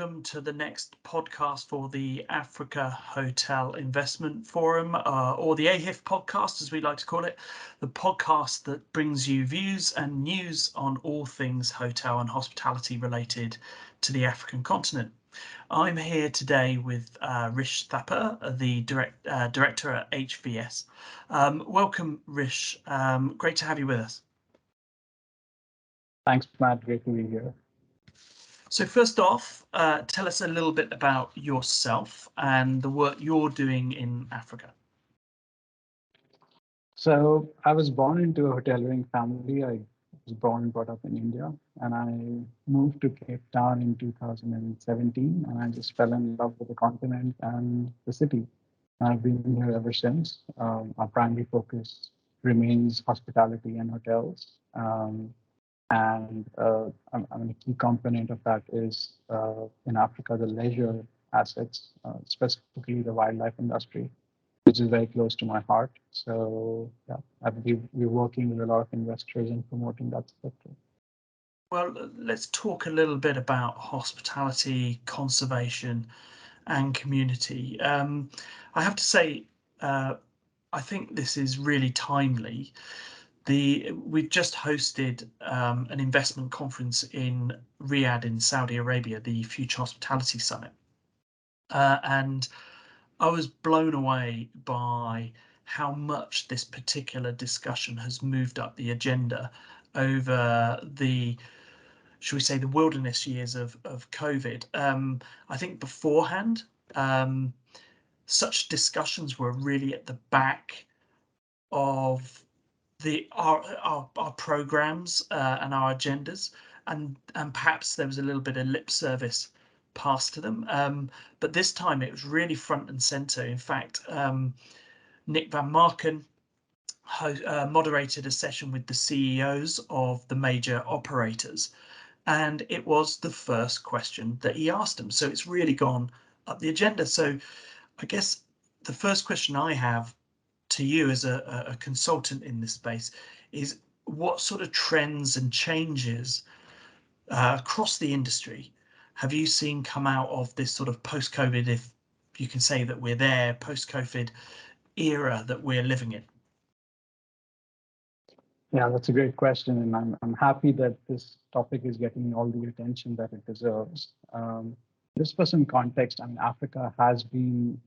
welcome to the next podcast for the Africa Hotel Investment Forum, or the AHIF podcast, as we like to call it, the podcast that brings you views and news on all things hotel and hospitality related to the African continent. I'm here today with Rishabh Thapar, the director at HVS. Welcome, Rish. Great to have you with us. Thanks, Matt. Great to be here. So first off, tell us a little bit about yourself and the work you're doing in Africa. So I was born into a hoteliering family. I was born and brought up in India, and I moved to Cape Town in 2017, and I just fell in love with the continent and the city. I've been here ever since. Our primary focus remains hospitality and hotels. And I mean, a key component of that is in Africa, the leisure assets, specifically the wildlife industry, which is very close to my heart. So yeah, I believe we're working with a lot of investors in promoting that sector. Well, let's talk a little bit about hospitality, conservation, and community. I have to say, I think this is really timely. We've just hosted an investment conference in Riyadh in Saudi Arabia, the Future Hospitality Summit, and I was blown away by how much this particular discussion has moved up the agenda over the, should we say, the wilderness years of COVID. I think beforehand, such discussions were really at the back of our programs and our agendas, and perhaps there was a little bit of lip service passed to them, but this time it was really front and center. In fact, Nick Van Marken moderated a session with the CEOs of the major operators, and it was the first question that he asked them. So it's really gone up the agenda. So I guess the first question I have to you as a consultant in this space is, what sort of trends and changes across the industry have you seen come out of this sort of post-COVID, if you can say that we're there, post-COVID era that we're living in? Yeah, that's a great question, and I'm happy that this topic is getting all the attention that it deserves. Just for some context, I mean, Africa has been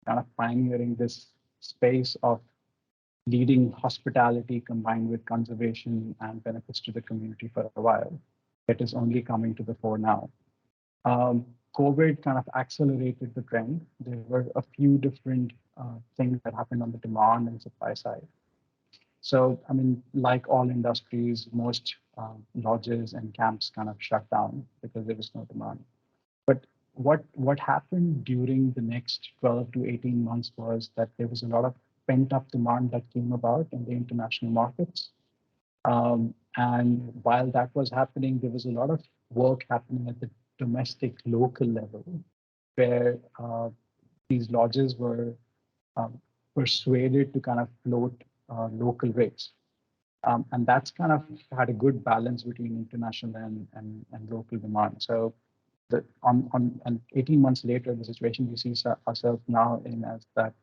kind of pioneering this space of leading hospitality combined with conservation and benefits to the community for a while. It is only coming to the fore now. COVID kind of accelerated the trend. There were a few different things that happened on the demand and supply side. So, I mean, like all industries, most lodges and camps kind of shut down because there was no demand. But what happened during the next 12 to 18 months was that there was a lot of pent-up demand that came about in the international markets. And while that was happening, there was a lot of work happening at the domestic local level, where these lodges were persuaded to kind of float local rates. And that's kind of had a good balance between international and local demand. So and 18 months later, the situation we see ourselves now in as that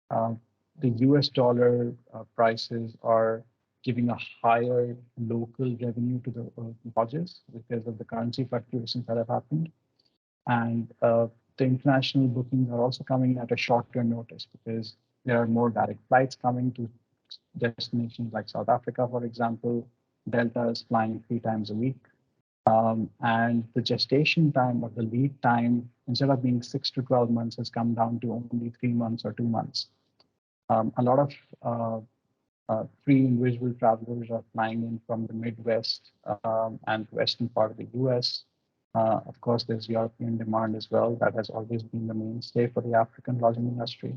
the US dollar prices are giving a higher local revenue to the lodges because of the currency fluctuations that have happened. And the international bookings are also coming at a shorter notice because there are more direct flights coming to destinations like South Africa, for example. Delta is flying 3 times a week. And the gestation time or the lead time, instead of being 6 to 12 months, has come down to only 3 months or 2 months. A lot of free individual travelers are flying in from the Midwest and western part of the US. Of course, there's European demand as well. That has always been the mainstay for the African lodging industry.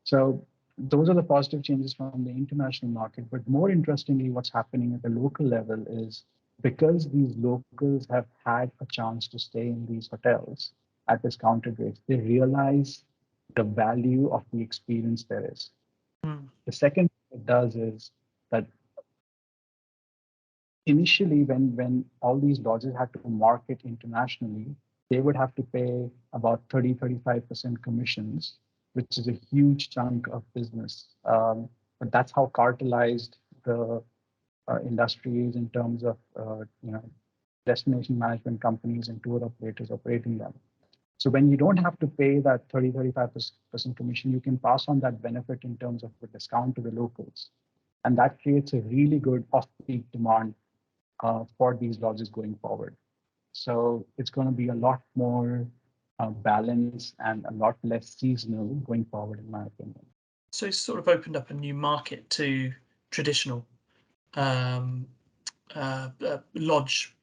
So those are the positive changes from the international market. But more interestingly, what's happening at the local level is, because these locals have had a chance to stay in these hotels at discounted rates, they realize the value of the experience there is. The second thing it does is that initially, when all these lodges had to market internationally, they would have to pay about 35% commissions, which is a huge chunk of business. But that's how cartelized the industry is in terms of destination management companies and tour operators operating them. So when you don't have to pay that 35% commission, you can pass on that benefit in terms of a discount to the locals. And that creates a really good off-peak demand for these lodges going forward. So it's going to be a lot more balanced and a lot less seasonal going forward, in my opinion. So it's sort of opened up a new market to traditional um, lodge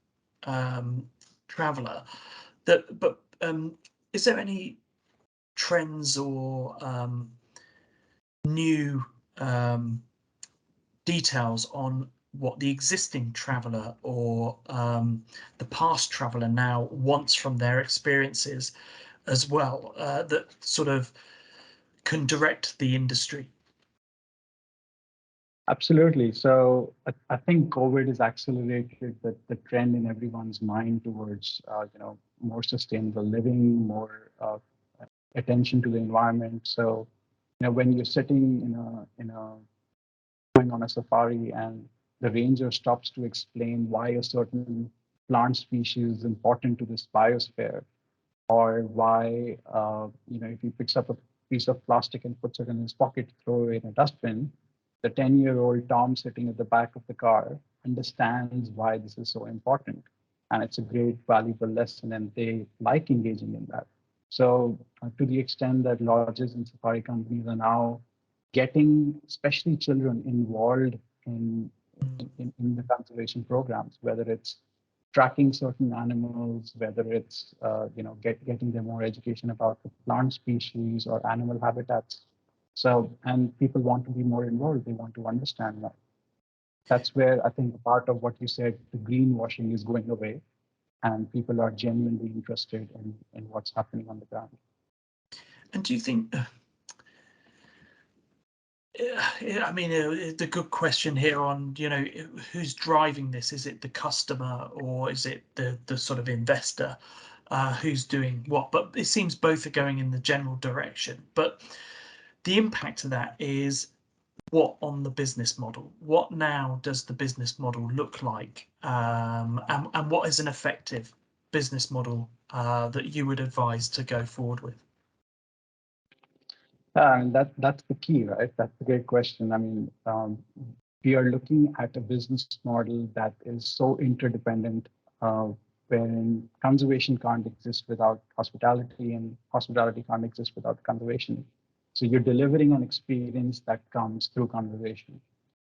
traveller. But is there any trends or new details on what the existing traveller or the past traveller now wants from their experiences as well, that sort of can direct the industry? Absolutely. So I think COVID has accelerated the trend in everyone's mind towards more sustainable living, more attention to the environment. So when you're sitting in a going on a safari and the ranger stops to explain why a certain plant species is important to this biosphere, or why if he picks up a piece of plastic and puts it in his pocket, throw it in a dustbin, the 10-year-old Tom sitting at the back of the car understands why this is so important. And it's a great, valuable lesson, and they like engaging in that. So, to the extent that lodges and safari companies are now getting, especially children, involved in, in the conservation programs, whether it's tracking certain animals, whether it's getting them more education about the plant species or animal habitats. So, and people want to be more involved. They want to understand that. That's where I think part of what you said, the greenwashing is going away, and people are genuinely interested in what's happening on the ground. And do you think, I mean, the good question here on, who's driving this? Is it the customer or is it the sort of investor who's doing what? But it seems both are going in the general direction. But the impact of that is what on the business model? What now does the business model look like? And what is an effective business model that you would advise to go forward with? And that's the key, right? That's a great question. I mean, we are looking at a business model that is so interdependent, uh, wherein conservation can't exist without hospitality, and hospitality can't exist without conservation. So you're delivering an experience that comes through conservation,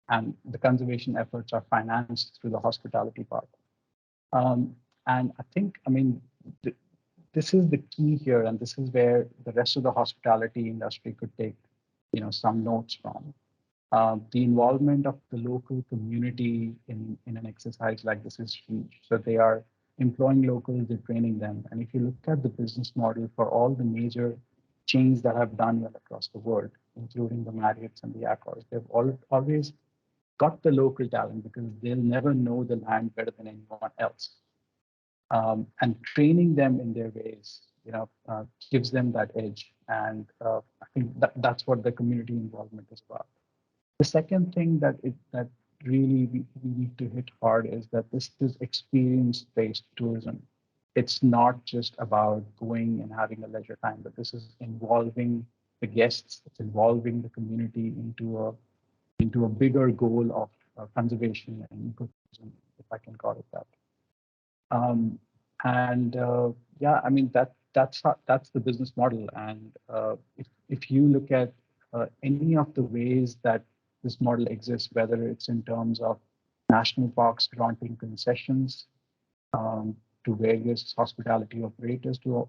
and the conservation efforts are financed through the hospitality part. Um, and I think, I mean, this is the key here, and this is where the rest of the hospitality industry could take, some notes from. The involvement of the local community in an exercise like this is huge. So they are employing locals, they're training them. And if you look at the business model for all the major chains that have done well across the world, including the Marriotts and the Accors, they've always got the local talent because they'll never know the land better than anyone else. And training them in their ways, gives them that edge. And I think that's what the community involvement is about. The second thing that really we need to hit hard is that this is experience-based tourism. It's not just about going and having a leisure time, but this is involving the guests, it's involving the community into a bigger goal of conservation and ecotourism, if I can call it that. Um, and yeah, I mean that's the business model. And if you look at any of the ways that this model exists, whether it's in terms of national parks granting concessions to various hospitality operators to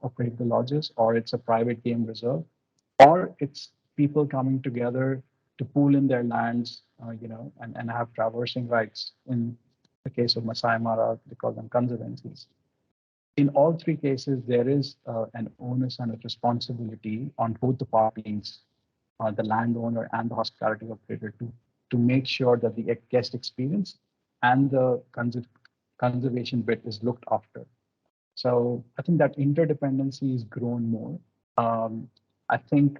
operate the lodges, or it's a private game reserve, or it's people coming together to pool in their lands, and have traversing rights. In the case of Masai Mara, they call them conservancies. In all three cases, there is an onus and a responsibility on both the parties, the landowner and the hospitality operator, to make sure that the guest experience and the conservation bit is looked after. So I think that interdependency has grown more. Um, I think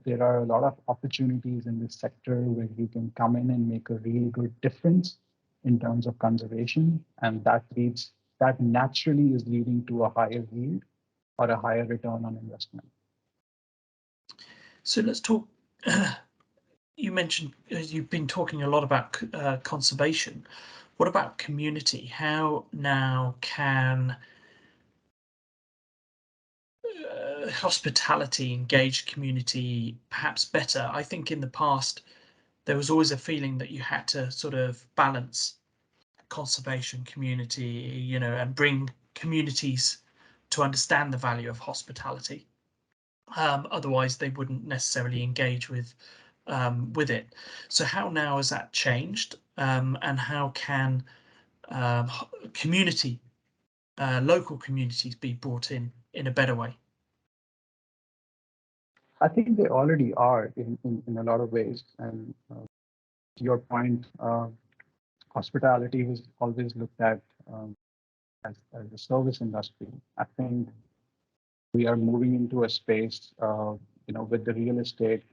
there are a lot of opportunities in this sector where you can come in and make a really good difference in terms of conservation, and that naturally is leading to a higher yield or a higher return on investment. So let's talk. You mentioned you've been talking a lot about conservation. What about community? How now can hospitality engage community perhaps better? I think in the past there was always a feeling that you had to sort of balance conservation, community, and bring communities to understand the value of hospitality. Otherwise, they wouldn't necessarily engage with it. So, how now has that changed, and how can um, community, local communities, be brought in a better way? I think they already are in a lot of ways. And to your point, hospitality was always looked at as a service industry. I think we are moving into a space, with the real estate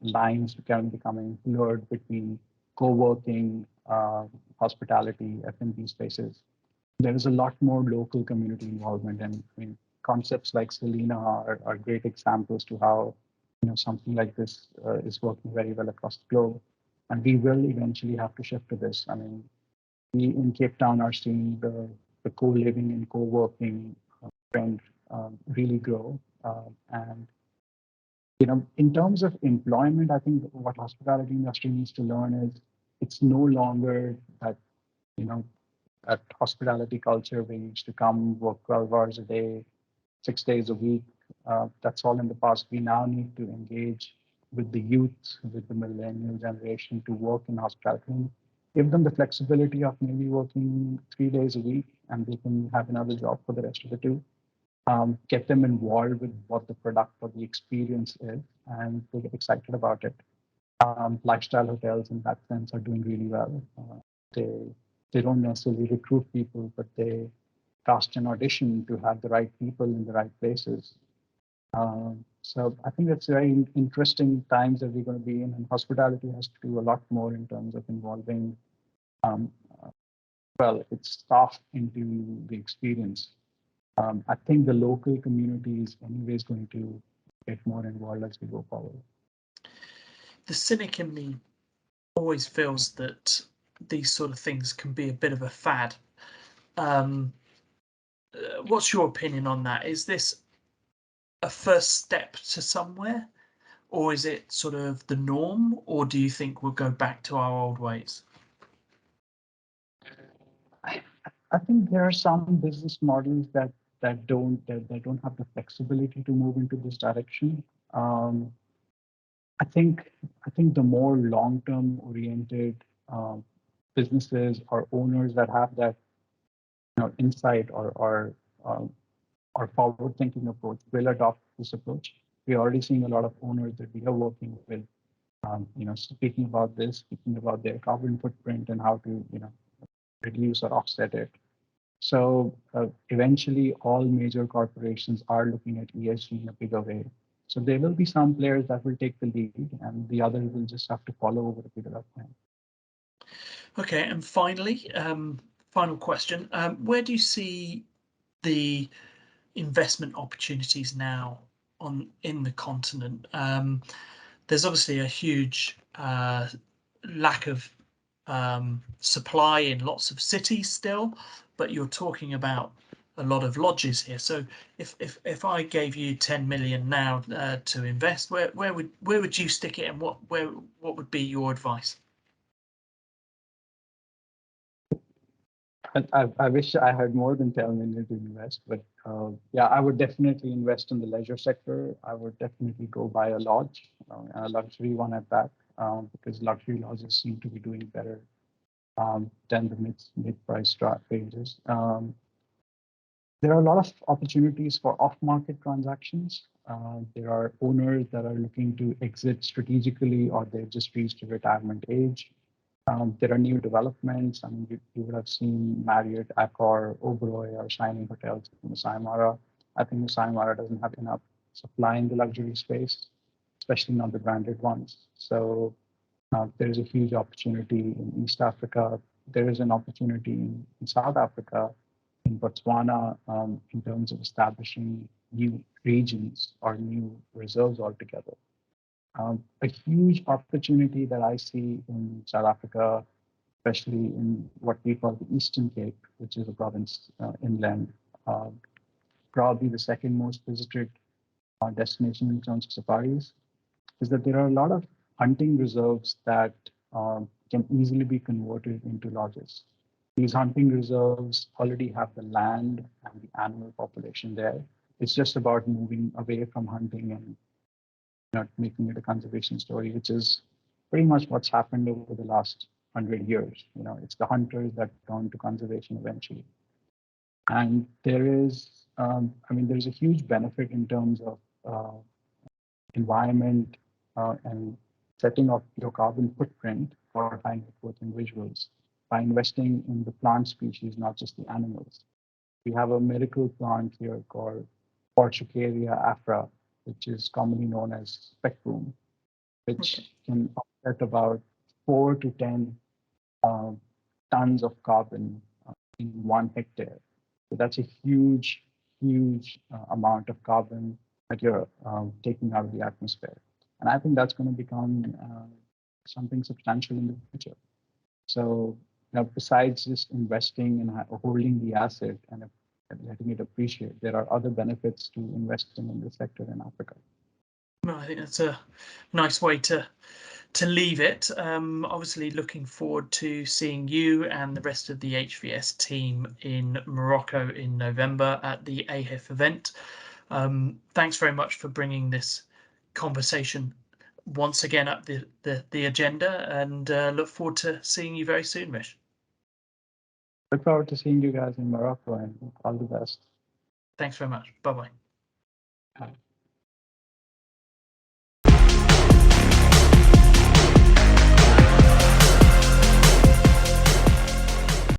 lines kind of becoming blurred between co-working, hospitality, F&B spaces. There is a lot more local community involvement, and I mean, concepts like Selena are great examples to how something like this is working very well across the globe. And we will eventually have to shift to this. I mean, we in Cape Town are seeing the co-living and co-working trend really grow. And in terms of employment, I think what hospitality industry needs to learn is it's no longer that you know that hospitality culture where you used to come work 12 hours a day, 6 days a week. That's all in the past. We now need to engage with the youth, with the millennial generation to work in hospitality. Give them the flexibility of maybe working 3 days a week and they can have another job for the rest of the two. Get them involved with what the product or the experience is, and they get excited about it. Lifestyle hotels, in that sense, are doing really well. They they don't necessarily recruit people, but they cast an audition to have the right people in the right places. So I think that's very interesting times that we're going to be in, and hospitality has to do a lot more in terms of involving, um, its staff into the experience. I think the local community is anyways going to get more involved as we go forward. The cynic in me always feels that these sort of things can be a bit of a fad. Um, what's your opinion on that? Is this a first step to somewhere, or is it sort of the norm, or do you think we'll go back to our old ways? I, I think there are some business models that don't have the flexibility to move into this direction. Um, I think the more long-term oriented businesses or owners that have that insight um, or forward-thinking approach will adopt this approach. We're already seeing a lot of owners that we are working with, speaking about this, speaking about their carbon footprint and how to reduce or offset it. So eventually, all major corporations are looking at ESG in a bigger way. So there will be some players that will take the lead, and the others will just have to follow over a period of time. Okay, and finally, final question: where do you see the investment opportunities now on in the continent? There's obviously a huge lack of supply in lots of cities still, but you're talking about a lot of lodges here. So if I gave you 10 million now to invest, where would you stick it, and what would be your advice? I wish I had more than 10 million to invest, but yeah, I would definitely invest in the leisure sector. I would definitely go buy a lodge, a luxury one at that, because luxury lodges seem to be doing better than the mid price ranges. There are a lot of opportunities for off-market transactions. There are owners that are looking to exit strategically, or they've just reached a retirement age. There are new developments. I mean, you would have seen Marriott, Accor, Oberoi are signing hotels in Masai Mara. I think Masai Mara doesn't have enough supply in the luxury space, especially not the branded ones. So there is a huge opportunity in East Africa. There is an opportunity in South Africa, in Botswana, in terms of establishing new regions or new reserves altogether. A huge opportunity that I see in South Africa, especially in what we call the Eastern Cape, which is a province inland, uh, probably the second most visited destination in terms of safaris, is that there are a lot of hunting reserves that can easily be converted into lodges. These hunting reserves already have the land and the animal population there. It's just about moving away from hunting and not making it a conservation story, which is pretty much what's happened over the last 100 years. It's the hunters that turn to conservation eventually. And there's a huge benefit in terms of environment and setting of your carbon footprint for high net worth individuals by investing in the plant species, not just the animals. We have a miracle plant here called Portucaria afra, which is commonly known as spectrum, Okay. which can offset about 4 to 10 uh, tons of carbon in 1 hectare. So that's a huge, huge amount of carbon that you're taking out of the atmosphere. And I think that's going to become something substantial in the future. So, besides just investing and holding the asset and letting it appreciate, there are other benefits to investing in this sector in Africa. Well, I think that's a nice way to leave it. Obviously, looking forward to seeing you and the rest of the HVS team in Morocco in November at the AHIF event. Thanks very much for bringing this conversation once again up the agenda, and look forward to seeing you very soon, Rish. Look forward to seeing you guys in Morocco and all the best. Thanks very much. Bye bye.